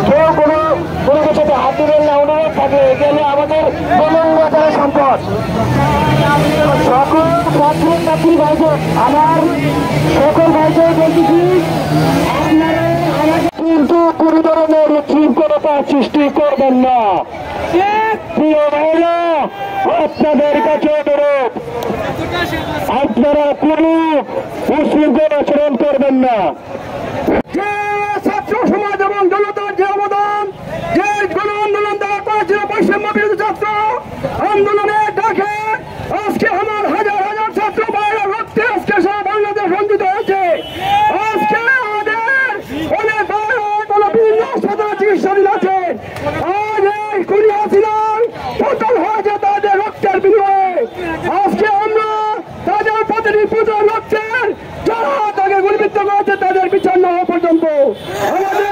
কেউ কোনো কিছুতে হাত দিবেন না, অনুরোধ থাকে এখানে আমাদের বাজারের সম্পদ। সকল ছাত্র ছাত্রী ভাইদের আমার সকল ভাইদের বলতেছি আপনারা কিন্তু কোন ধরনের উচ্ছৃঙ্খলতা সৃষ্টি করবেন না। প্রিয় ভাইরা, আপনাদের কাছে অনুরোধ, আপনারা কোন উচ্ছৃঙ্খল আচরণ করবেন না। ছাত্র সমাজ এবং জনতার যে অবদান, যে গণ আন্দোলন দেওয়া করেছিল বৈষম্য বিরোধী ছাত্র আন্দোলনের ডাকে আজকে আমার হাজার হাজার ছাত্র ভাইরা রক্তে আজকে সারা বাংলাদেশ রঞ্জিত হয়েছে। আজকে আমাদের অনেক ভাইরা বিভিন্ন হাসপাতালে চিকিৎসাধীন আছে। আজ এই খুনি হাসিনার পতন হয়েছে তাদের রক্তের বিনিময়ে। আজকে আমরা তাদের প্রতিটি পুজোর রক্তের যারা তাকে গুলিবিদ্ধ করেছে তাদের বিচার না হওয়া পর্যন্ত আমাদের